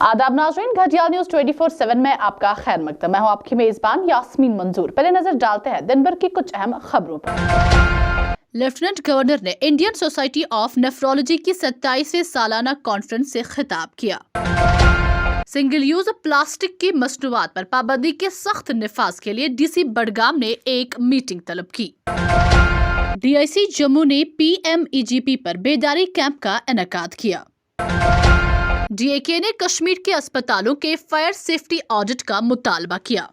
आदाब नाज़रीन, घड़ियाल न्यूज़ 24/7 में आपका खैर मकदम। मैं हूं आपकी मेजबान यास्मीन मंजूर। पहले नजर डालते हैं दिन भर की कुछ अहम खबरों पर। लेफ्टिनेंट गवर्नर ने इंडियन सोसाइटी ऑफ नेफ्रोलॉजी की 27वीं सालाना कॉन्फ्रेंस से खिताब किया। सिंगल यूज प्लास्टिक की मसनूआत पर पाबंदी के सख्त निफाज के लिए डीसी बडगाम ने एक मीटिंग तलब की। डीआईसी जम्मू ने पीएमईजीपी पर बेदारी कैंप का इनेकाद किया। डीएके ने कश्मीर के अस्पतालों के फायर सेफ्टी ऑडिट का मुतालबा किया।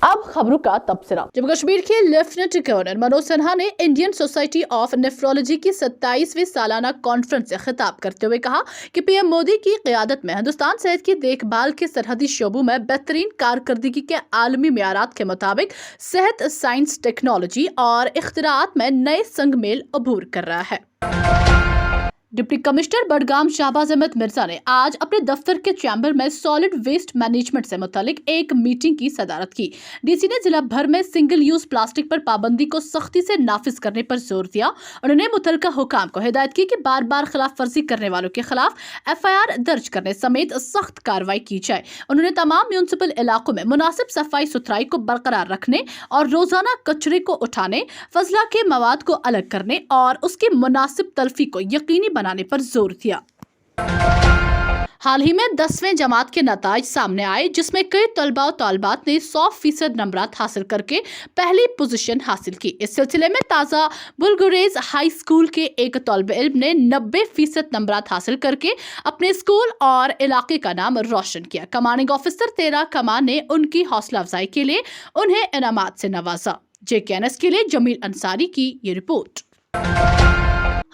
अब खबरों का तबसरा। जम्मू कश्मीर के लेफ्टिनेंट गवर्नर मनोज सिन्हा ने इंडियन सोसाइटी ऑफ नेफ्रोलॉजी की 27वीं सालाना कॉन्फ्रेंस से खिताब करते हुए कहा कि पीएम मोदी की क़यादत में हिंदुस्तान सेहत की देखभाल के सरहदी शोबों में बेहतरीन कारकर्दगी के आलमी मेयारात के मुताबिक सेहत, साइंस, टेक्नोलॉजी और इख्तिराआत में नए संगमेल अबूर कर रहा है। डिप्टी कमिश्नर बडगाम शाहबाज अहमद मिर्जा ने आज अपने दफ्तर के चैम्बर में सॉलिड वेस्ट मैनेजमेंट से मुतालिक एक मीटिंग की सदारत की। डीसी ने जिला भर में सिंगल यूज प्लास्टिक पर पाबंदी को सख्ती से नाफिज करने पर जोर दिया। उन्होंने मुतलका हुकाम को हिदायत की कि बार बार खिलाफ वर्जी करने वालों के खिलाफ FIR दर्ज करने समेत सख्त कार्रवाई की जाए। उन्होंने तमाम म्यूनिसिपल इलाकों में मुनासिब सफाई सुथराई को बरकरार रखने और रोजाना कचरे को उठाने, फजला के मवाद को अलग करने और उसकी मुनासिब तलफी को यकीनी बनाने पर जोर दिया। हाल ही में 10वीं जमात के नताज सामने आए, जिसमें कई तलबा और तालिबात ने 100% नंबरात हासिल करके पहली पोजीशन हासिल की। इस सिलसिले में ताज़ा बुलगुरेज हाई स्कूल के एक तलब इल्म ने 90% नंबरात हासिल करके अपने स्कूल और इलाके का नाम रोशन किया। कमांडिंग ऑफिसर 13 कमान ने उनकी हौसला अफजाई के लिए उन्हें इनामात से नवाजा। JKNS के लिए जमील अंसारी की ये रिपोर्ट।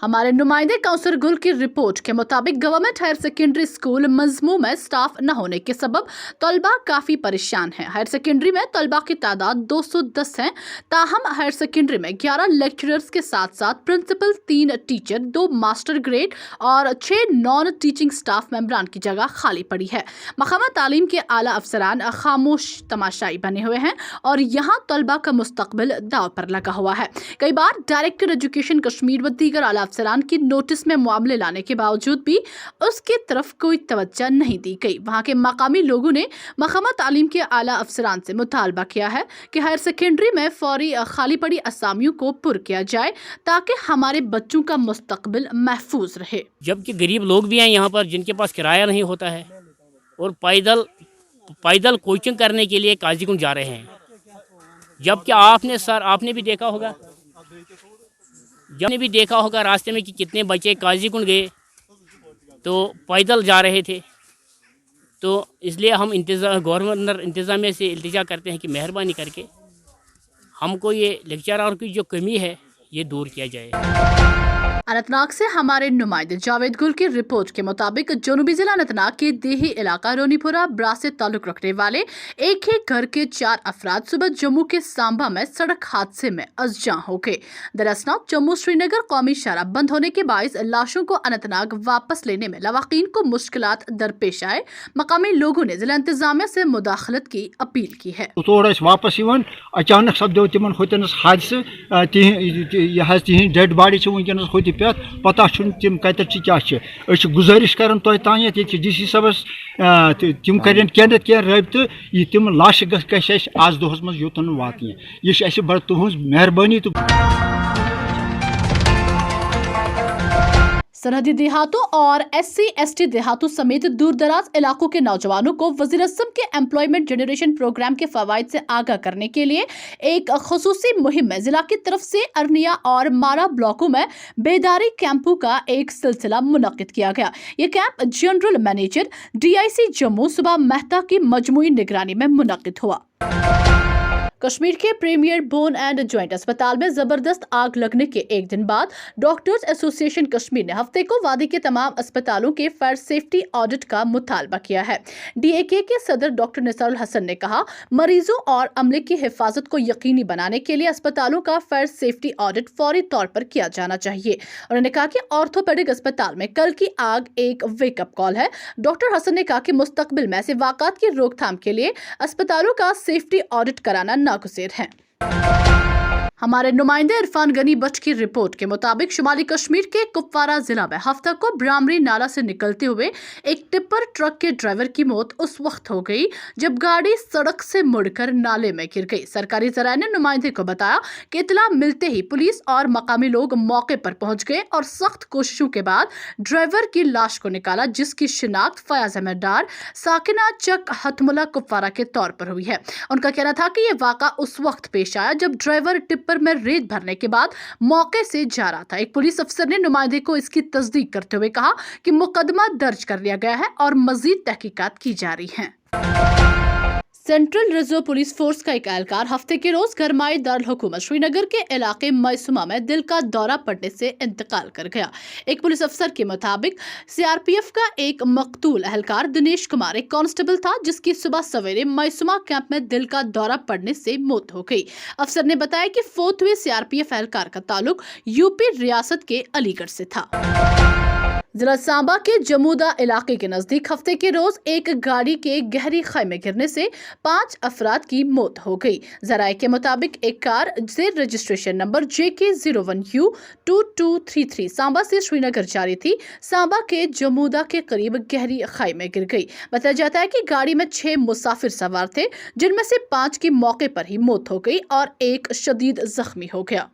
हमारे नुमाइंदे काउंसलर गुल की रिपोर्ट के मुताबिक गवर्नमेंट हायर सेकेंडरी स्कूल मजमू में स्टाफ न होने के सबब तलबा काफी परेशान हैं। हायर सेकेंडरी में तलबा की तादाद 210 है। ताहम हायर सेकेंडरी में 11 लेक्चरर्स के साथ साथ प्रिंसिपल, 3 टीचर, 2 मास्टर ग्रेड और 6 नॉन टीचिंग स्टाफ मेंबरान की जगह खाली पड़ी है। मकामी तालीम के आला अफसरान खामोश तमाशाई बने हुए हैं और यहाँ तलबा का मुस्तकबिल दाव पर लगा हुआ है। कई बार डायरेक्टर एजुकेशन कश्मीर व दीगर आला अफसरान की नोटिस में मामले लाने के बावजूद भी उसकी तरफ कोई तवज्जो नहीं दी गई। वहाँ के मकामी लोगों ने मकामी तालीम के आला अफसरान से मुतालबा किया है कि हायर सेकेंडरी में फौरी खाली पड़ी असामियों को पुर किया जाए ताकि हमारे बच्चों का मुस्तकबिल महफूज रहे। जबकि गरीब लोग भी हैं यहाँ पर जिनके पास किराया नहीं होता है और पैदल कोचिंग करने के लिए काजीकुंड जा रहे हैं। जबकि आपने भी देखा होगा रास्ते में कि कितने बच्चे काजीकुंड गए तो पैदल जा रहे थे। तो इसलिए हम गवर्नर इंतज़ामिया से इल्तिजा करते हैं कि मेहरबानी करके हमको ये लेक्चरर की जो कमी है ये दूर किया जाए। अनंतनाग से हमारे नुमाइंदे जावेद गुल की रिपोर्ट के मुताबिक जनूबी जिला अनंतनाग के देही इलाका रोनीपुरा ब्रा से ताल्लुक रखने वाले एक ही घर के 4 अफराद सुबह जम्मू के सांबा में सड़क हादसे में अज़जां हो गए। दरअसल जम्मू श्रीनगर कौमी शाहराह बंद होने के बायस लाशों को अनंतनाग वापस लेने में लवाकीन को मुश्किलात दरपेश आए। मकामी लोगों ने जिला इंतजामिया से मुदाखलत की अपील की है। वापस अचानक सपदो तिमन होतनस हादसे डेड बॉडी वनकस होत पे पता तिम कत क्या गुजारिश कर तानत ये DC सबस तिम कर रबत तिम लाश गस आज दोहस मज योतन वात यह बड़ तुहज मेहरबानी। सरहदी देहातों और SC/ST देहातों समेत दूर दराज इलाकों के नौजवानों को वज़ीर-ए-आज़म के एम्प्लॉयमेंट जनरेशन प्रोग्राम के फवाइद से आगाह करने के लिए एक खुसूसी मुहिम में जिला की तरफ से अरनिया और मारा ब्लॉकों में बेदारी कैंपों का एक सिलसिला मुनक्किद किया गया। ये camp general manager DIC Jammu सुबह मेहता की मजमूई निगरानी में मुनक्किद हुआ। कश्मीर के प्रीमियर बोन एंड जॉइंट अस्पताल में जबरदस्त आग लगने के एक दिन बाद डॉक्टर्स एसोसिएशन कश्मीर ने हफ्ते को वादी के तमाम अस्पतालों के फायर सेफ्टी ऑडिट का मुतालबा किया है। DAK के सदर डॉक्टर निसारुल हसन ने कहा, मरीजों और अमले की हिफाजत को यकीनी बनाने के लिए अस्पतालों का फायर सेफ्टी ऑडिट फौरी तौर पर किया जाना चाहिए। उन्होंने कहा कि ऑर्थोपेडिक अस्पताल में कल की आग एक वेकअप कॉल है। डॉक्टर हसन ने कहा कि मुस्तकबिल में ऐसे वाक़ात की रोकथाम के लिए अस्पतालों का सेफ्टी ऑडिट कराना नागुज़ेर है। हमारे नुमाइंदे इरफान गनी बट की रिपोर्ट के मुताबिक शुमाली कश्मीर के कुपवारा जिला में हफ्ता को ब्रामरी नाला से निकलते हुए एक टिप्पर ट्रक के ड्राइवर की मौत उस वक्त हो गई जब गाड़ी सड़क से मुड़कर नाले में गिर गई। सरकारी जराये ने नुमाइंदे को बताया कि इतला मिलते ही पुलिस और मकामी लोग मौके पर पहुंच गए और सख्त कोशिशों के बाद ड्राइवर की लाश को निकाला, जिसकी शिनाख्त फयाज अहमद डार साकिना चक हथमुला कुपवारा के तौर पर हुई है। उनका कहना था कि यह वाक़ा उस वक्त पेश आया जब ड्राइवर पर में रेत भरने के बाद मौके से जा रहा था। एक पुलिस अफसर ने नुमाइंदे को इसकी तस्दीक करते हुए कहा कि मुकदमा दर्ज कर लिया गया है और मजीद तहकीकात की जा रही है। सेंट्रल रिजर्व पुलिस फोर्स का एक एहलकार हफ्ते के रोज गरमाई दारुल हुकूमत श्रीनगर के इलाके मैसुमा में दिल का दौरा पड़ने से इंतकाल कर गया। एक पुलिस अफसर के मुताबिक सीआरपीएफ का एक मकतूल एहलकार दिनेश कुमार एक कांस्टेबल था, जिसकी सुबह सवेरे मैसुमा कैंप में दिल का दौरा पड़ने से मौत हो गई। अफसर ने बताया कि फौत हुए सीआरपीएफ एहलकार का ताल्लुक यूपी रियासत के अलीगढ़ से था। जिला सांबा के जमूदा इलाके के नजदीक हफ्ते के रोज एक गाड़ी के गहरी खाई में गिरने से 5 अफराद की मौत हो गई। जराये के मुताबिक एक कार जेर रजिस्ट्रेशन नंबर JK01U2233 सांबा से श्रीनगर जा रही थी, सांबा के जमूदा के करीब गहरी खाई में गिर गई। बताया जाता है कि गाड़ी में 6 मुसाफिर सवार थे, जिनमें से 5 की मौके पर ही मौत हो गई और एक शदीद जख्मी हो गया।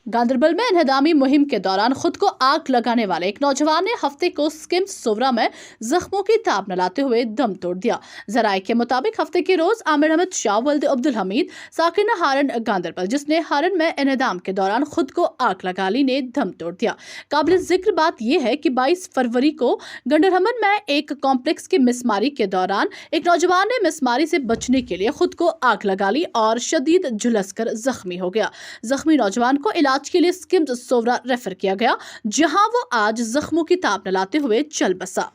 गांदरबल में इन्हदामी मुहिम के दौरान खुद को आग लगाने वाले एक नौजवान ने हफ्ते को स्किम्स सोवरा में जख्मों की ताब न लाते हुए दम तोड़ दिया। जराये के मुताबिक हफ्ते के रोज आमिर अहमद शाह वल्द अब्दुल हमीद साकिना हारन गांदरबल, जिसने हारन में इन्हदाम के दौरान खुद को आग लगा ली, ने दम तोड़ दिया। काबिल जिक्र बात यह है कि 22 फरवरी को गंडरहमन में एक कॉम्प्लेक्स की मिसमारी के दौरान एक नौजवान ने मिसमारी से बचने के लिए खुद को आग लगा ली और शदीद झुलस कर जख्मी हो गया। जख्मी नौजवान को इलाज के लिए स्किम्स सोवरा रेफर किया गया, जहां वो आज जख्मों की ताब न लाते हुए चल बसा।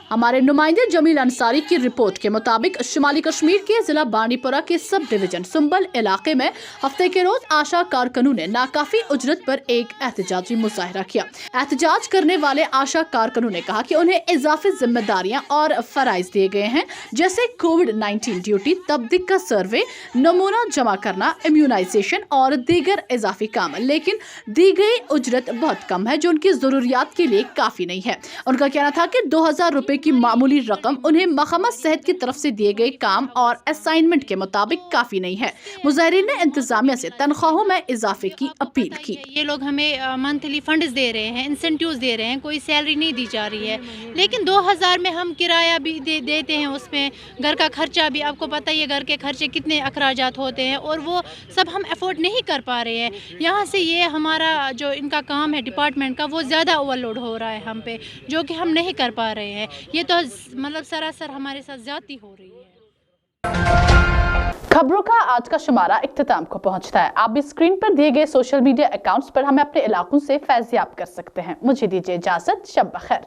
हमारे नुमाइंदे जमील अंसारी की रिपोर्ट के मुताबिक शुमाली कश्मीर के जिला बांडीपुरा के सब डिवीजन सुंबल इलाके में हफ्ते के रोज आशा कारकुनों ने नाकाफी उजरत पर एक एहतजाजी मुजाहरा किया। एहतजाज करने वाले आशा कारकुनों ने कहा कि उन्हें इजाफी जिम्मेदारियां और फराइज दिए गए हैं, जैसे कोविड-19 ड्यूटी, तबदीक का सर्वे, नमूना जमा करना, इम्यूनाइजेशन और दीगर इजाफी काम, लेकिन दी गई उजरत बहुत कम है जो उनकी जरूरियात के लिए काफी नहीं है। उनका कहना था कि 2000 रुपए की मामूली रकम उन्हें महकमा सेहत की तरफ से दिए गए काम और असाइनमेंट के मुताबिक काफी नहीं है। मुजाहिरीन ने इंतजामिया से तनख्वाहों में इजाफे की अपील की। ये लोग हमें मंथली फंड्स दे रहे हैं, इंसेंटिव्स दे रहे हैं, कोई सैलरी नहीं दी जा रही है, लेकिन 2000 में हम किराया भी देते हैं, उसमें घर का खर्चा भी, आपको पता ही है घर के खर्चे कितने अखराजात होते हैं और वो सब हम अफोर्ड नहीं कर पा रहे हैं। यहाँ से ये हमारा जो इनका काम है डिपार्टमेंट का, वो ज़्यादा ओवरलोड हो रहा है हम पे, जो कि हम नहीं कर पा रहे हैं। ये तो मतलब सरासर हमारे साथ ज्यादती हो रही है। खबरों का आज का शुमारा इख्तिताम को पहुंचता है। आप भी स्क्रीन पर दिए गए सोशल मीडिया अकाउंट्स पर हमें अपने इलाकों से फैज़याब कर सकते हैं। मुझे दीजिए इजाजत, शब बखैर।